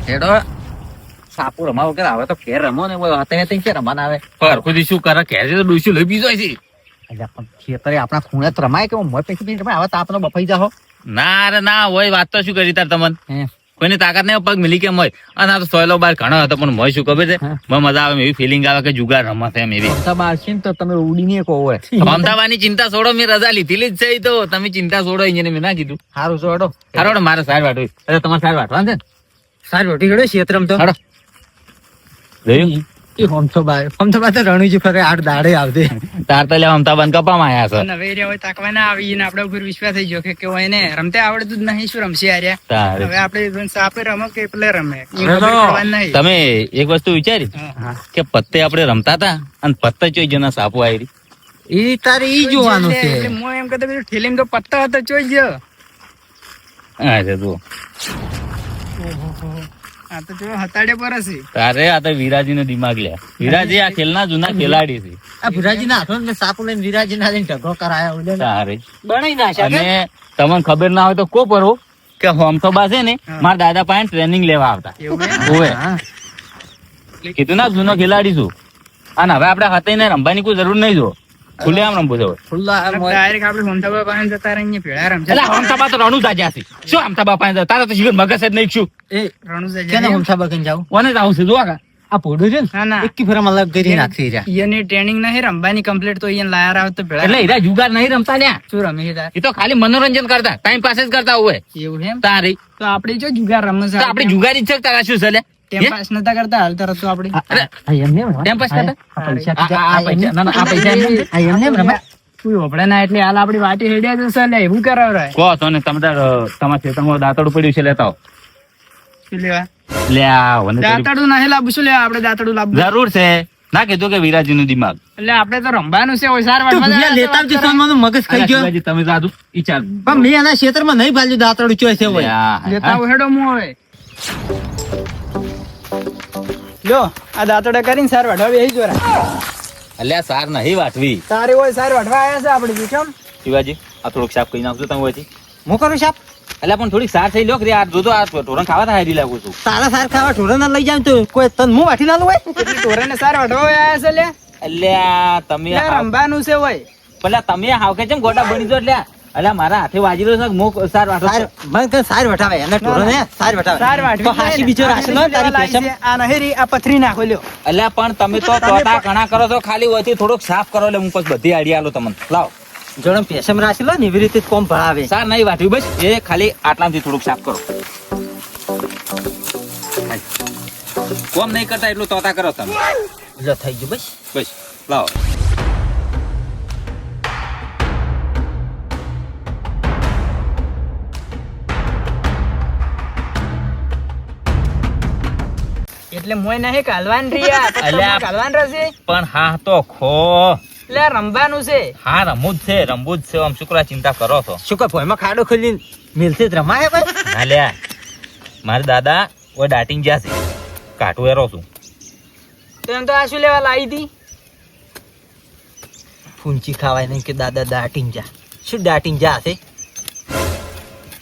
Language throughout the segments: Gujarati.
હેડો સાપુ રમાવો કે આવે તો ઘેર રમો ને હતા કે રમવાના આવે પર ખુદી શું કરે ઘેર તો ડોસી લઈ બીજો છે. એટલે પણ ખેતરે આપણા ખૂણે જ રમાય કે મોય પૈકી રમાય હવે તો આપણે બફાઈ જાઓ. ના રે ના હોય વાત તો શું કરી તાર તમને કોઈની તાકાત નહીં પગ મિલી કેમ હોય. અને આ તો સોયલો બાર ઘણો હતો પણ મોય શું ખબર છે મને મજા આવે એવી ફિલિંગ આવે કે જુગાર રમત એમ એવી. બાર છે ને તો તમે ઉડીને કહો હોય અમદાવાદની ચિંતા છોડો મેં રજા લીધેલી જ છે તો તમે ચિંતા છોડો અહીંયા મેં ના કીધું. સારું છો હેડો હારો મારે સાર વાટવી અરે તમારે સાર વાટવા છે ને સારી રોટી હેડો ખેતરમ તો હાડો જોયું હમથો તો રણુજી ફરે 8 દાડે આવતે તાર તો લે અમદાવાદ કપામાં આયા છે. નવે રે હોય તાકવાના આવી ને આપડા ઉપર વિશ્વાસ થઈ ગયો કે હોય ને રમતે આવડતું જ નહીં શું રમશે આર્યા. તારે હવે આપણે સાપે રમો કે પેલે રમે એ ખબર પડવાની નહીં. તમે એક વસ્તુ વિચારી કે પત્તે આપણે રમતા હતા અને પત્તા ચોઈ જના સાપુ આવી ઈ તારે ઈ જોવાનું છે. એટલે હું એમ કહેતો પેલું ઠેલીમાં તો પત્તા હતો ચોઈ ગયો. હા છે તું આ તો જો હતાડે પર હશે. તારે આ તો વિરાજી નો દિમાગ લે. વિરાજી આ ખેલના જૂના ખેલાડી છે. આ વિરાજી ના હાથો ને સાપુ લઈને વિરાજી ના લઈને ઢગલો કરાયો ઉડે તારે બનાઈ નાખ્યા કે અને તમને ખબર ના હોય તો કો પરો કે હોમથોબા છે ને મારા દાદા પાસે ટ્રેનિંગ લેવા આવતા. એવું હોવે કીધું ના જૂનો ખેલાડી છું. અને હવે આપડે હાથે ને રમવાની કોઈ જરૂર નહીં જો ખુલ્લે આમ રમવું છે. ખુલ્લા ડાયરેક્ટ આપણે હોમથાબા પાસે જતા રહીએ ભેળા રમશે. એટલે હોમથોબા તો રણુ જાજ્યા છે. શું હોમથોબા પાસે તારા તો જીવન મગજ જ નહીં શું એ રણુજા કેને જાય. હમસા બકન જાવ કોને જ આવું છે જો આ પોડું છે ના, ના. ને એકી ફેરામાં લગ કરી નાખી રહ્યા ઈયની ટ્રેનિંગ નહીં રમવાની કમ્પ્લીટ તો ઈયન લાયા આવે તો ભેળા એટલે હીરા જુગાર નહીં રમતા લ્યા. શું રમે છે તાર? એ તો ખાલી મનોરંજન કરતા ટાઈમ પાસ જ કરતા હોય એવું એમ તારી. તો આપણે જો જુગાર રમે છે તો આપણે જુગારી જ છે તારા શું છે લે ટાઈમ પાસ નતા કરતા હાલ તરત તો આપણે અરે ટાઈમ પાસ કરતા આ પૈસા આ પૈસા ના ના આ પૈસા એમ આ એમને એમ રમે કોઈ હોપડે ના એટલે હાલ આપડી વાટી હેડ્યા જશે લે એવું કરાવરાય. કહો તો ને તમે તમારા ખેતરમાં દાંતડું પડ્યું છે લેતા આવો. શું લેવા લે આવો ને થોડી દાંતડું નહીં લાવવું શું લેવા આપણે દાંતડું લાવવું જરૂર છે ના કીધું કે વિરાજી નું દિમાગ એટલે આપણે તો રમવાનું છે હોય સાર તો ભૂયા લેતા આવજો સોનમાનું મગજ ખાઈ ગયો શિવાજી, તમે જાદુ ઈચાર પણ મેં એના ક્ષેત્રમાં નહીં ભાલ્યું દાંતડું ચોય છે હોય લેતા આવો હેડો હું હવે લો આ દાંતડા કરીને સાર વાઢવા બેહી જોરા. અલ્યા સાર નહીં વાટવી તારે હોય સાર વાઢવા આયા છે આપણે જો કેમ શિવાજી આ થોડુંક સાફ કરી નાખજો તમે હોયથી. હું કરું સાપ અલ્યા પણ થોડીક સાર થઈ લો કે આ જોતો આ ઢોરણ ખાવા થાય હારી લાગુ છું. તારા સાર ખાવા ઢોરા ના લઈ જાવ તો કોઈ તન હું વાઠી ના હોય એટલે ટોરેને સાર વાઢવા આયા છે લે અલ્યા તમે લે રમવાનું છે હોય પેલા તમે હાવ કે ચમ ગોડા બની જો એટલે અલ્યા મારા હાથે વાજી રહ્યો છે મુક સાર વાટો સાર મન કે સાર વટાવે એને ઢોરા ને સાર વટાવે સાર વાઢવી તો હાસી બીજો રાશેલો તારી પેશમ આ નહેરી આ પથરી નાખો લ્યો. અલ્યા પણ તમે તો તોતા ઘણા કરો છો ખાલી હોયથી થોડુંક સાફ કરો એટલે હું પછી બધી આઈડિયા આલો તમને લાવો. જોડે પેશમ રાશેલો ને એવી રીતે જ કોમ ભણાવે સાર નહીં વાટવી બસ એ ખાલી આટલાથી થોડુંક સાફ કરો. કોમ નહીં કરતા એટલું તોતા કરો તમે જો થઈ ગયું બસ બસ લાવો. એટલે મોય નહીં કાલવાન રહ્યા અલ્યા. કાલવાન રહેશે પણ હા તો ખો એટલે રમવાનું છે. હા રમવું જ છે રમવું જ છે આમ શુક્લા ચિંતા કરો છો. શું કે ભોયમાં ખાડો ખોલી મિલથી જ રમાય ભાઈ ના લ્યા મારા દાદા ઓય દાટીને ગયા છે કાટું એરો છું. તો એમ તો આ શું લેવા લાવી હતી ફૂંચી ખાવાય નહીં કે દાદા દાટીન જા શું દાટીન જા છે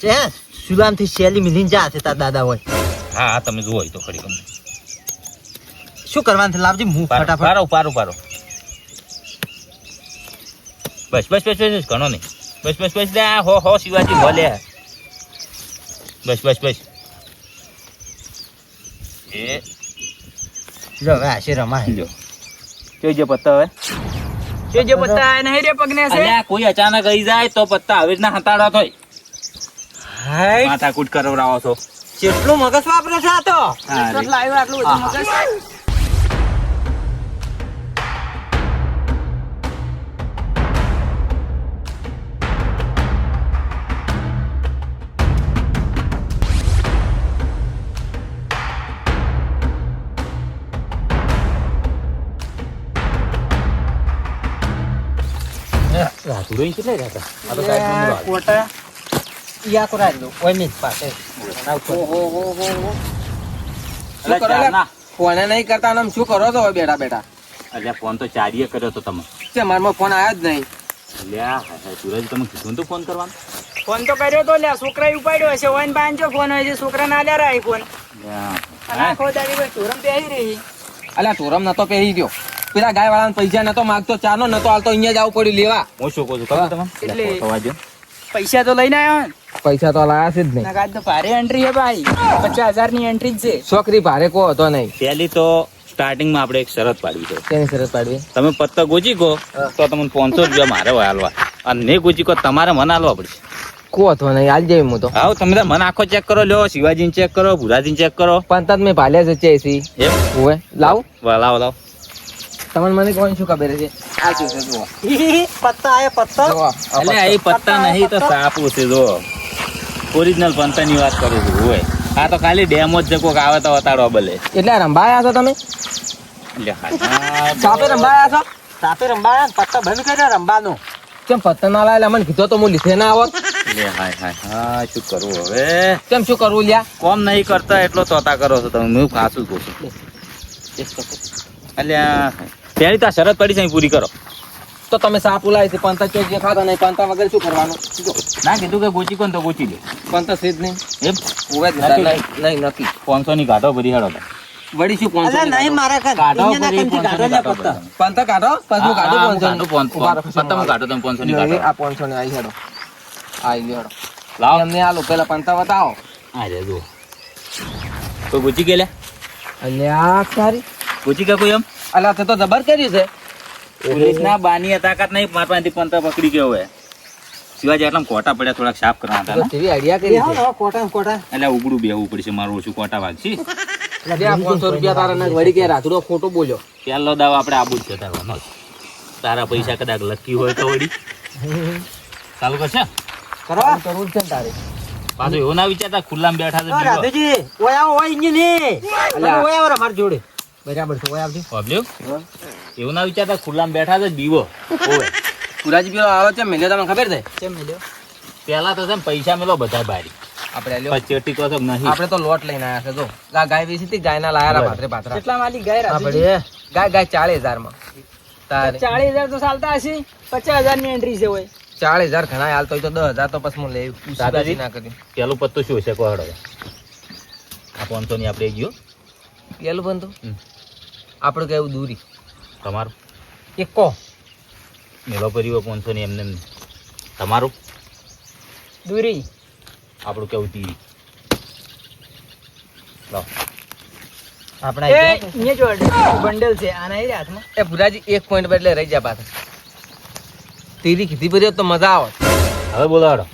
છે સુલામ થી શેલી મિલીન જા છે તાર દાદા હોય હા હા તમે જુઓ તો ખરી ગમે શું કરવાનું છે લાવજી હું ફટાફટ પારો પારો પારો બસ બસ બસ બસ ઘણો નહીં બસ બસ બસ લે હો હો શિવાજી ભલે બસ બસ બસ એ જો હવે આશે રમાય લ્યો જોઈ જે પત્તા હવે જો જે પત્તા નહીં રે પગને છે અલ્યા કોઈ અચાનક આવી જાય તો પત્તા હવે જ ના હતાડો તોય હાય માથાકૂટ કરાવડાવો છો. કેટલું મગજ વાપરે છે આ તો એટલું લાવ્યો આટલું બધું મગજ. રાતુડો અહીં કેટલાય રહેતા? આ તો સાહેબ ગમરો આવે. કોટા યા કરાય દો કોઈ નહીં પાસે અલ્યા ચારના. ફોન નહીં કરતા ને શું કરો છો હવે બેઠા બેઠા અલ્યા ફોન તો ચારીએ કર્યો તો તમે. છે મારમાં ફોન આવ્યો જ નહીં. અલ્યા હા, હા, સુરજ તમે કીધું તો ફોન કરવાનો. ફોન તો કર્યો તો લ્યા છોકરાએ ઉપાડ્યો હશે ઓન પાંચો ફોન હોય છે છોકરા ના લ્યા રાય ફોન અલ્યા, અને આખો દાડી કોઈ ચોરમ પહેરી રહી. અલ્યા ટોરમ નતો પહેરી ગયો, પેલા ગાય વાળાને પૈસા નતો માંગતો, ચાનો નતો હાલતો, અહીંયા જ આવવું પડ્યું લેવા. હું શું કહું છું ખબર તમને? એટલે- એટલે થવા દ્યો. પૈસા તો લઈને આવ્યો ને. પૈસા તો લાયા છે જ નહીં. ના કાજ તો ભારે એન્ટ્રી છે ભાઈ, 50,000 ની એન્ટ્રી જ છે. છોકરી ભારે કો હતો નહીં. પહેલી તો સ્ટાર્ટિંગમાં આપણે એક શરત પાડવી છે. તેની શરત પાડવી. તમે પત્તા ગોચી કહો તો તમને 500 રૂપિયા મારે હાલવા, અને ને ગોચી કહો તમારે મને હાલવા પડશે. કો હતો નહીં, હાલ જઈ હું તો. હા, તમે તાર મને આખો ચેક કરો, લ્યો શિવાજીને ચેક કરો, ભુરાજીને ચેક કરો. પણ તત મેં ભાલ્યા છે એસી. એમ ઓવે લાવ. લાવો લાવો. તમને મને કોણ શું ખબર છે? આ શું છે જુઓ. પત્તા આયા પત્તા. જુઓ, આ એટલે પત્તા. એ પત્તા નહીં તો સાપુ છે. જો ઓરિજિનલ પંતાની વાત કરું છું. હોય આ તો ખાલી ડેમો જ છે, કોક આવે તો વતાડો ભલે. એટલે રંભાયા છો તમે? એટલે હા, સાપે રંભાયા છો? સાપે રંબાયા ને પત્તા બંધ કર્યા રંબાનું. કેમ પત્તા ના લાયેલા? મને કીધો તો હું લીધે ના આવત. એટલે હાય હાય હા, શું કરવું હવે? કેમ શું કરવું લ્યા? કોમ નહીં કરતા એટલો તોતા કરો છો તમે. હું ખાસું કહું છું. એટલે પેલી તો આ શરત પડી છે અહીં પૂરી કરો. તો તમે સાપ ઉલાય છે, પંતા ચોક જે ખાતા નહીં, પંતા વગર શું કરવાનું? જો, ના કીધું કે ગોચી કોણ તો ગોચી લે. પંતા છે જ નહીં. એમ ઓવે જ નથી. નહીં નથી. 500 ની કાઢો બધી હેડો. વળી શું 500 અલ્યા નહીં મારા ઘર. કાઢો અહીંયા ના બધી કંઈથી 500 કાઢો ની લ્યા કાઢો. પત્તા. પંતા કાઢો, પછી હું કાઢું 500 ઉભા રહો, પત્તામાં કાઢો તમે 500 ની કાઢો. નહીં, આ 500 ની આઈ હેડો. આઈ લ્યો હેડો. લાવો. એમને આલો, પેલા પંતા બતાવો. આ રે જુઓ. કોઈ ગોચી કે લે? અલ્યા તારી. ગોચી કે કોઈ એમ? અલ્યા તે તો જબર કર્યું છે. પોલીસના બાની તાકાત નહીં, મારા પાસેથી પંતા પકડી ગયો હોય. શિવાજી આટલા કોટા પડ્યા, થોડાક સાફ કરવાના હતા ને. કેવી આઈડિયા કરી બેહો છે. ને, કોટા ને કોટા. એટલે ઉગડું બેહવું પડશે, મારું ઓછું કોટા વાગશી. લે આ 500 રૂપિયા તારા નાખ, વળી કે રાતડો ખોટો બોલ્યો. પહેલો દાવ આપણે આબુ જ જતાવાનો. તારા પૈસા કદાચ લકી હોય તો વળી ચાલુ કરશે. કરવા? કરવું જ છે ને તારે. પાછું એવું ના વિચારતા ખુલ્લામાં બેઠા છે ઓ બીજો. રાધુજી, ઓય આવો, ઓય અહીંયા ને. અલ્યા. ઓય આવો અમારી જોડે. બરાબર છે, ઓય આવજો. બાબલ્યો, એવું ના વિચારતા ખુલ્લામાં બેઠા છે બીવો. ઓવે. પુરાજી પેલો આવે છે, મેલ્યો તમને ખબર છે? કેમ મળ્યો? પેલા તો છે ને પૈસા મેલો બધા બારી, આપણે લ્યો. પછી ટીકો તો નહીં. આપણે તો લોટ લઈને આયા છે. જો આ ગાય વેચી હતી, ગાયના લાયા પાત્રે પાત્રા. કેટલા માલી ગાય આ રાધુજી? બળી. ગાય 40,000 માં. તારે 40,000 તો ચાલતા હશે, 50,000 ની એન્ટ્રી છે હોય. 40,000 ઘણા હાલતો હોય તો 10,000 તો પછી હું લેવું. દાદાજી? ના કર્યું. પેલું પત્તું શું હશે કહો હળો. આ 500 ની આપણે ગયો પેલું બંધુ હમ. આપણું કેવું દૂરી તમારું એકો. મેલો પરિવાર 500 ની એમને એમ. તમારું દૂરી આપણું કેવું તીરી. લાવો. આપણા એ અહીંયા જો. અહીંયા જો બંડલ છે આના એ હાથમાં. એ પુરાજી 1 પોઈન્ટ બદલે રહી જા પાછા. તીરી કીધી પડી હોત તો મજા આવે. હવે બોલો હળો.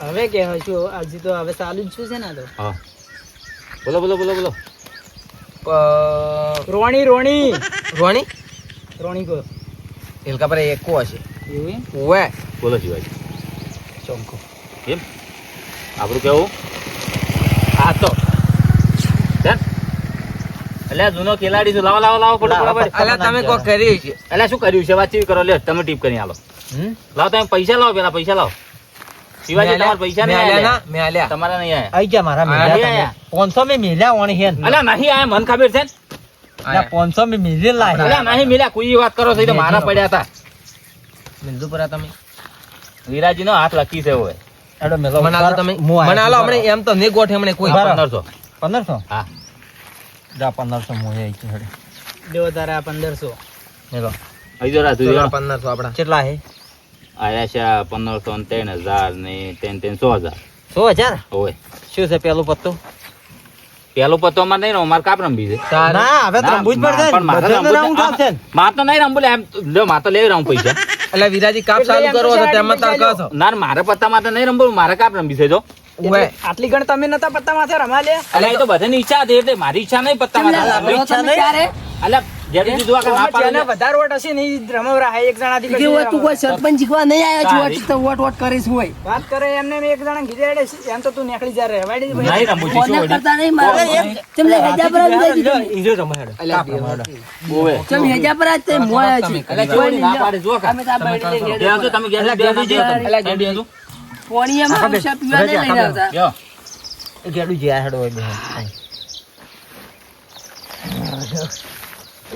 હવે કે શું આજે તો હવે ચાલુ જ શું છે ને આ તો. હા બોલો બોલો બોલો બોલો. રોણી રોણી રોણી રોણી કો એલકા પર એકો હશે. એવું એમ? ઓવે બોલો શિવાજી. ચોંકો. એમ આપણું કેવું આ તો ચાલ. એટલે જૂનો ખેલાડી છું. લાવો લાવો લાવો ફોટો. અલા તમે કોઈ કર્યું છે. એટલે શું કર્યું છે વાત કેવી કરો લે તમે ટીપ કરી આલો. લાવો તમે પૈસા લાવો, પેલા પૈસા લાવો. શિવાજી તમારા પૈસા નહીં આલ્યા. મેં આલ્યા. તમારા નહીં આયા. આઈ ગયા મારા આયા, મેલ્યા આયા. તમે. 500 મેં મેલ્યા ઓણી હેન. અલ્યા નહીં આયા, મને ખબર છે ને. અલ્યા 500 મેં મેલી લાય. અલ્યા નહીં મિલ્યા, કોઈ વાત કરો છો એ તો મારા પડ્યા હતા. મિલદુ પરા તમે વિરાજી નો હાથ લકી છે હોય. એડો મેલો. મને આલો તમે. મને આલો હમણે એમ તો નહીં ગોઠે હમણે કોઈ. બરાબર. 1500. 1500. હા જા 1500 મોય આઈ છે હેડે. દેવો તારા 1500. મેલો. અહીં જો રાજુ 1500 આપડા. કેટલા હે? આયા છે 1500 ને 3000 ને 100,000 100,000. હોય. શું છે પેલું પત્તું? પેલો પત્તો અમારે નહીં રમવું, મારે કાપ રમવી છે. ના હવે તો ના, રમવું જ પડશે ને. પણ મારે બધાને રમવું રમવું છે. કાપશે ને. મારે તો નહીં રમવું લે, એમ લ્યો મારે તો લેવી રમવું પૈસા. એટલે વિરાજી કાપ ચાલુ કરો છો તેમાં તાર કહો છો. ના મારે પત્તા માટે નહીં રમવું, મારે કાપ રમવી છે. જો ઓવે આટલી ગણ તમે નતા પત્તા માથે રમા લે. એટલે એ તો બધાની ઈચ્છા હતી, એટલે મારી ઈચ્છા નહીં પત્તા માટે. ઈચ્છા નહીં. એટલે જેને કીધું આ કે ના પાડો જેને લે. વધારે વોટ હશે ને ઈ રમવરા હે એક જણાથી કશું કેવું તું કોઈ રમવરા. સરપંચ શીખવા નહીં આવ્યો તારી. છું તો વોટ વોટ કરીશ હોય વાત કરે એમને મેં એક જણા કીધે હેડે એમ તો તું નીકળી જા રે વાડી દે ભાઈ. નહીં રમવું છે, શું કોને વળી? કરતા નહીં મારે ચમ લે હેજા પર આવી ગઈ જો, તમે. ઈ જો રમે હેડો. અલ્યા કાપ રમે હેડો. ઓવે. ચમ હેજા પર આજ તે મોયા છે એટલે કેવું ના પાડે, જો કાં. અમે તો આ બાયડી લઈને બે આવજો, તમે ઘેર બે ના જઈએ તમે. અલ્યા, બે આવજો. પોણીયામાં આવશે પીવા નહીં લઈને આવતા લ્યો. એ ગેડું જે આ હેડો હોય બેન.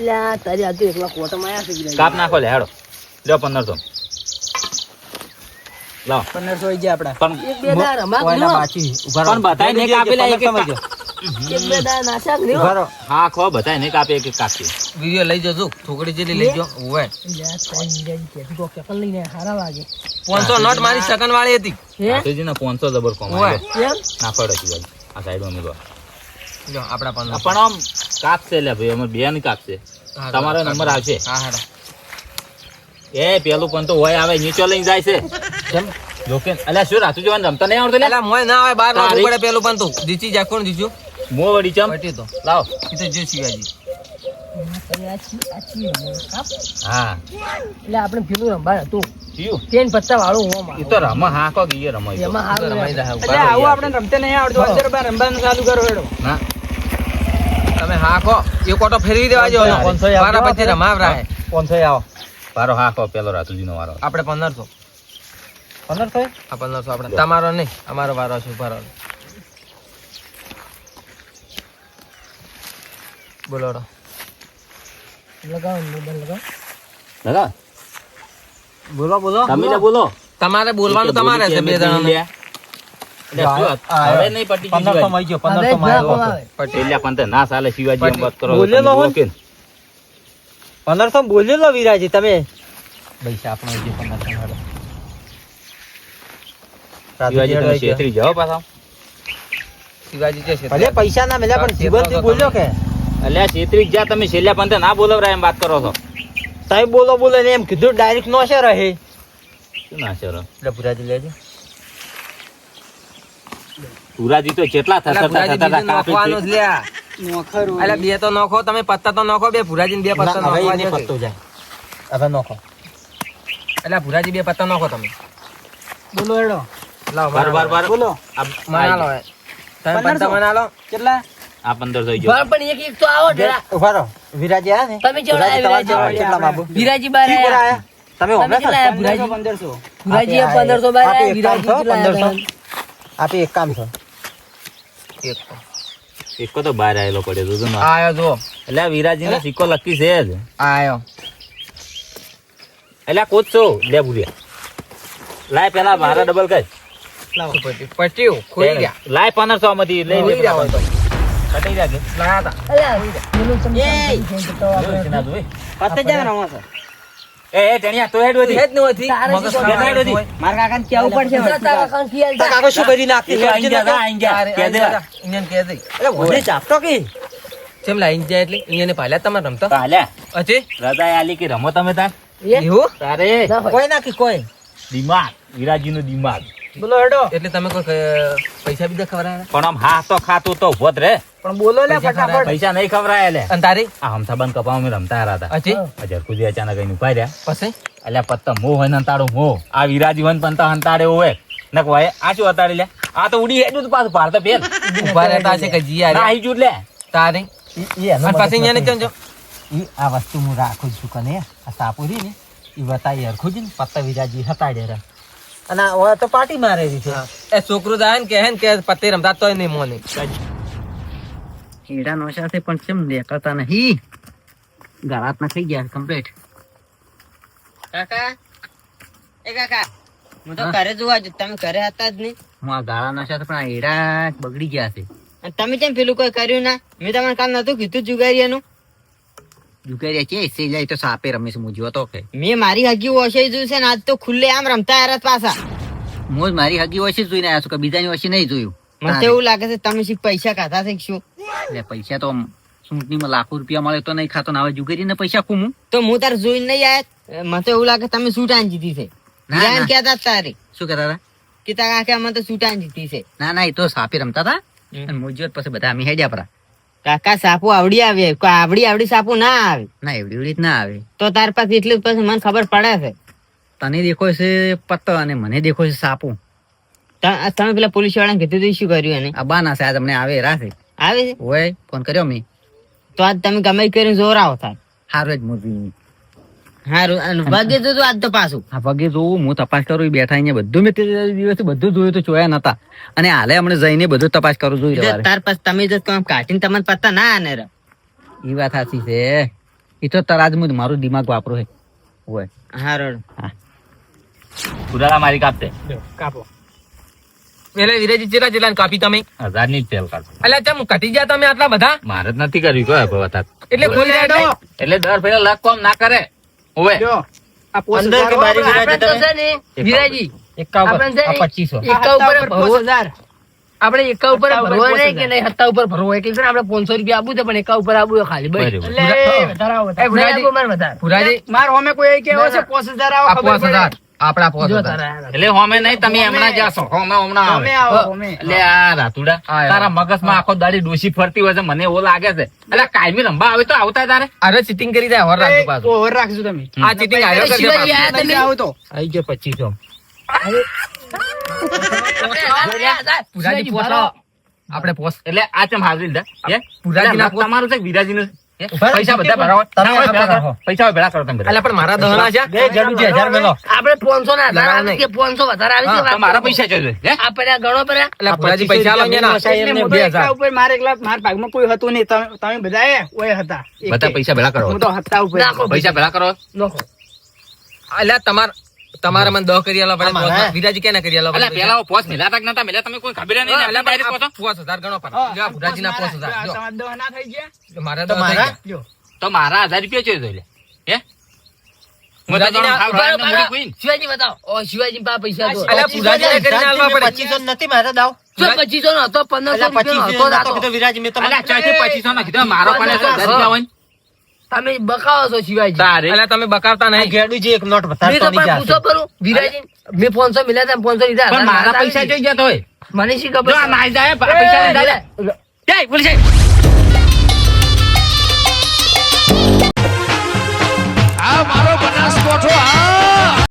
લ્યા તારી આ તો એકલા કોટમાં આયા છે ગિરાઈ. કાપ નાખો લે હેડો. લ્યો 1500. લાવો. 1500 હોય ગયા આપડા. પણ એક બે દાર રમા ઓયલા ગયો બાચી. ઉભા રહો. પણ બધાય ને કાપેલા એક એક સમજો. એક બે દાડા નાશા કર્યો. ઉભા રહો. હા ખો બધાય નહીં કાપે એક એક કાપી વિડીયો લઈ જજો થોકડી જેટલી લઈ જો ઓવે યાર, તારી વિરાજી કહેતી તો કેકલ લઈને હારા લાગે. 500 નોટ મારી સગન વાળી હતી હે? રાતુજીને 500 જબર ઓવે કમાય કેમ? ના પડે શિવાજી આ સાઈડમાં મેલો જો આપડા પણ પણ આમ કાપશે લે ભાઈ અમારે બે ની કાપશે તમારો નંબર આવશે હા હા એ પેલું પણ તો હોય આવે નીચો લઈને જાય છે કેમ લોકે અલ્યા શું રાતુ જવાન રમતા નહીં આવડતું લે એલા મોય ના આવે બાર તારી- વાગવું પડે પેલું પણ તું દીચી જા કોણ દીચું મો વડી ચમ પટી તો લાવ ઈ તો જે શિવાજી તારી આ ચી કાપ. હા એટલે આપણે પેલું રંભાણ હતું થયું તેન પત્તા વાળું હોમ ઈ તો રમ હા કો ગઈએ રમાય તો. એમાં હારું રમાઈ રહે. જાય એટલે આવું આપણે રમતે નહીં આવડતું હોય ત્યારે બાર રમવાનું ચાલુ કરો હેડો ના તમે હા કો એક ઓટો ફેરવી દેવા જો 500 આપજો. મારા પછી રમાવ રાહે 500 આવો. પારો હા કો પેલો રાતુજીનો વારો આપણે 1500 1500 આ 1500 આપણે તમારો નહીં અમારો વારો છે ઉભા રહો બોલો રો લગાવો ને મોબાઈલ લગાવો. લગા બોલો બોલો. તમે લે બોલો તમારે બોલવાનું તમારે છે બે જણાને હવે નહીં પટી ગયું 1500 શિવાજી. માં ગયો. હવે 1500 માં જ આવ્યો. આવે. પેલા પણ તે ના ચાલે શિવાજી એમ વાત કરો છો. બોલેલો તમે હોય. ઓકે ને? 1500 માં બોલેલો વિરાજી તમે. પૈસા આપણો જે 1500 હાલો. શિવાજી તમે રાતુજી છેતરી જાઓ પાછા શિવાજી જે છે ભલે પૈસા ના મળ્યા પણ જીવનથી બોલ્યો કે અલ્યા છેતરી જ જા તમે છેલ્લા પણ તે ના બોલવરા એમ વાત કરો છો સાહેબ બોલો બોલો ને એમ કીધું ડાયરેક્ટ નો છે રહે. શું ના સર એટલે પુરાજી લેજો. પુરાજી તો કેટલા થતા અલા, ભુરાજી થતા બીજું કાપી નોખવાનું જ લ્યા. નોખરું અલા, બે તો નોખો તમે પત્તા તો નોખો બે ભુરાજીને બે પત્તા ના, હવે નોખવા એને દો. પત્તો જાય. હવે નોખો. અલા, ભુરાજી બે પત્તા નોખો તમે બોલો હેડો લાવો બાર બાર બાર બોલો મના લો એ. તમે પત્તા મના લો કેટલા આ 15 થઈ ગયો પણ એક એક તો આવો જરા. ઉભા રહો. વિરાજી આયા ને? તમે કેવડા વિરાજી આયા તમારા વિરાજી? કેટલા બાબુ? વિરાજી બાર કી બોલા આયા. આયા? તમે તમે હમણાં કેટલા આયા સર? વિરાજી? 1500 વિરાજી આપે 1500 બાર આપે આયા. એક કામ વિરાજી છો, કેટલા આયા? 1500. આપે એક કામ છો. એક તો. સિક્કો તો બહાર આવેલો પડ્યો તો જો ના. આયો જો એટલે આ વિરાજીનો સિક્કો લકી છે જ આયો એટલે આ કોચ છો લે ભૂલ્યા લાય પેલા મારા ડબલ કર પટ્યું ખોઈ ગયા લાય 1500 માંથી લઈ ખોઈ ગયા હોય તો કટાઈ જા કે લાયા તા અલ્યા, પેલું સમજાવવાનું તો આપણે- સિના જોઈ પતે જ રમો છો એ ટેણિયા તો હેડ વધી હેજ નહોતી. તારે મગજ શું ખાવા કરવાનું? હોય. મારા કાકાને કેવું પડશે બધા તારા કાન ખિયાલ તારા જા. કાકો શું કરી નાખતી? એ આઈ ગયા જા, આઈ ગયા તારે કે દે આઈને જા. ઈયોને કહે દે. એટલે વધી ચાપતો કે? ચેમ લાઈન જાય એટલે ઈયોને પહેલા તમે રમતા હાલ્યા અજય રજા આલી કે રમો તમે તાર એ? એવું તારે ના હોય. કોઈ નાખી કોઈ. દિમાગ વિરાજીનું દિમાગ બોલો હેડો એટલે તમે કોઈ પૈસા બીજા ખવડાવ્યા પણ આમ હા તો ખાતું તો ઉભો જ રે પણ બોલો લે પૈસા ફટાફટ પૈસા નહીં ખવરાય લે અને તારી આ હમથા બંધ કપાવ મેં રમતા હારા હતા અજય હજાર ખુદી અચાનક આઈને ઉભા રહ્યા પછી એટલે પત્તા મોહ હોય ને અંતાડો મોહ આ વિરાજી હોય ને પંતા અંતાડે હોય નક હોય આ શું અતાડી લે આ તો ઉડી હેડ્યું તું પાછું ભારત પેલ ઉભા રહેતા હશે કે જી ના આ આઈ જુડ લે તારી ઈ એનો અને પછી મતલબ ઈયોને નથી. કેમ જો ઈ આ વસ્તુ હું રાખું છું કને આ સાપુરી ને ઈ વતાઈ હરખું જ ને પત્તા વિરાજી હતાડે રે અને આ હવે તો પાટી મારેલી છે. એ છોકરું જાય ને કે પત્તે રમતા તોય નહીં મોને હીરા નો સાથે પણ કેમ દેખાતા નહીં ગળાત ના થઈ ગયા કમ્પ્લીટ કાકા એ કાકા હું તો ઘરે જોવા જ તમે ઘરે હતા જ નહીં હું આ ગાળા ના સાથે પણ આ હીરા બગડી ગયા છે અને તમે કેમ પેલું કોઈ કર્યું ના મેં તમને કાલ નતું કીધું જુગારીયાનું જુગારિયા છે સે જાય તો સાપે રમે છે મુજ્યો તો કે મેં મારી હગી ઓછાઈ જોયું છે ને આજ તો ખુલ્લે આમ રમતા આવ્યા પાછા હું જ મારી હગી ઓછી જ જોઈને આવ્યો છું કે બીજાની ઓછી નહીં જોયું મને તો એવું લાગે છે તમે શીખ પૈસા ખાતા છે કે શું એટલે પૈસા તો સૂંટણીમાં લાખો રૂપિયા મળે તો નહીં ખાતો ને હવે જુગારીને પૈસા કુમું તો હું તાર જોઈને નહીં આયા મને તો એવું લાગે તમે સૂટાન જીતી છે ના, વિરાન ના. કહેતા જ તારે શું કહેતા હતા કે તારા કાકા મને તો સૂટાન જીતી છે ના ના એ તો સાપે રમતા હતા હમ. અને મુજ્યો પછી બધા અમે હેડ્યા પરા કાકા સાપુ આવડી આવે કોઈ આવડી સાપુ ના આવે ના એવડી એવડી જ ના આવે તો તાર પાસે એટલું પછી મને ખબર પડે છે તને દેખો છે પત્તો અને મને દેખો છે સાપુ તમે પેલા પોલીસ વાળાને કીધું હતું શું કર્યું એને આ બાના છે આજ અમને આવે રાશે આવે છે હોય ફોન કર્યો મેં તો આજ તમે ગમે ઈ કરીને જોર આવો થાય હારો જ મોટી હારું અને વાગે તો આજ તો પાછું આ પગે જોવું હું તપાસ કરું ઈ બેઠા અહીંયા બધું મેં તે દિવસે બધું જોયું તો જોયા નતા અને હાલે હમણાં જઈને બધું તપાસ કરું જોઈ જો લેવારે તાર પાસે તમે જો કામ કાઢીને તમને પત્તા ના આને રે ઈ વાત સાચી છે ઈ તો તરાજ મુજ મારું દિમાગ વાપરો છે હોય હારું પુરાલા મારી કાપતે કાપો એટલે વિરેજી ચેલા કાપી તમે 1000 ની જ તેલ કાઢો. એટલે ચમ ઘટી ગયા તમે આટલા બધા મારે જ નથી કર્યું કોઈ હવે વાત. એટલે ખોલી જાય એટલે. એટલે દર ફેરે લાખ કોમ ના કરે ઓવે. અંદર કે બારી વિરાજી આપણે તો તમે છે ને વિરાજી 51 આપણે છે ને આ 2500 એકા ઉપર ભરવો આપણે એકા ઉપર ભરવો નહીં કે નહીં હત્તા ઉપર ભરવો એટલે છે ને આપણે 500 રૂપિયા આપવું છે પણ એકા ઉપર આપવું છે ખાલી બસ બરાબર. એ ભુરાજી વધારે પુરાજી માર હોમે કોઈ કેવો છે 5000 આવો આ 5000 આપણા 5000 એટલે હોમે નહીં તમે હમણાં જાશો હોમે હમણાં આવે. એટલે આ રાતુડા હા, તારા મગજમાં આખો દાડી ડોશી ફરતી હોય છે મને એવો લાગે છે. એટલે કાયમી રંબા આવે તો આવતા તારે. અરે ચીટિંગ કરી દે હોર રાખજો પાછું ઓવર રાખજો તમે આ ચીટિંગ આવ્યો કરજો શિવાજી પાછું. આયા તમે આવી ગયો 2500 પુરાજી પોસો આપણે પોસ એટલે આ ચમ હાજરી લીધા હે? પુરાજીના એટલે તમારું છે કે વિરાજીનું છે? હે? ઉભા રહો, પૈસા બધા તમે ભરાવો. ના હોય આપણા ભેળા કરો. રાખો. પૈસા ભેળા કરો તમે બધા. એટલે પણ મારા દહણા છે બે જડુજી 1000 મેલો આપણે 500 ના લડાય વધારે નહીં. કે 500 વધારે આવી છે તો મારા પૈસા જોઈએ હે? આપણે આ ગણો પર એટલે પુરાજી પૈસા લો ને એમને 2000 ઉપર મારે એકલા મારા ભાગમાં કોઈ હતું નહીં તમે બધા ઓય હતા બધા પૈસા ભેળા કરો. હું તો હતા ઉપર નાખો પૈસા ભેળા કરો. નાખો એટલે તમારે મને 10 કરી આલો પડે અમારે. વિરાજી કેને કરી આલો એટલે પેલા પોસ મિલાતા કે નતા મિલા તમે કોઈ ખબર નહીં ને એટલે direct કહો છો. 5000 ગણો પર જો આ પુરાજીના 5000 જો તમારા દહ ના થઈ ગયા મારા તો 10 થઈ મારા? ગયા. તો મારા 1000 રૂપિયા જોઈએ તો લે હે? હું તો પુરાજીના- જાણું, ખાવ, ખાવ, મૂડી કોઈ ને. શિવાજી બતાવો ઓ શિવાજી પા પૈસા તો અલ્યા, પુરાજીને કરીને આલવા પડે. 2500 નથી મારે દાવ 2500 નો હતો 1500 અલ્યા, રૂપિયાનો 2500 હતો નતો દાતો. કીધો વિરાજી મેં અલ્યા, તમારે ચોથી 2500 નો કીધો મારો પણ 1000 રૂપિયા હોય ને. તમે બકાવો છો શિવાજી તારે એટલે તમે બકાવતા નહીં ગેડુજી એક નોટ મેં બતાવતો તો નહીં પણ પૂછો જાશે. કરું વિરાજી મેં 500 મિલ્યા હતા 500 લીધા પણ મારા પૈસા જોઈ ગયા તો હોય. મને શી જો ખબર આ નાઈ જાય પૈસા લઈ જાય. જાય, બોલી જાય. આ મારો બનાસકોઠો આ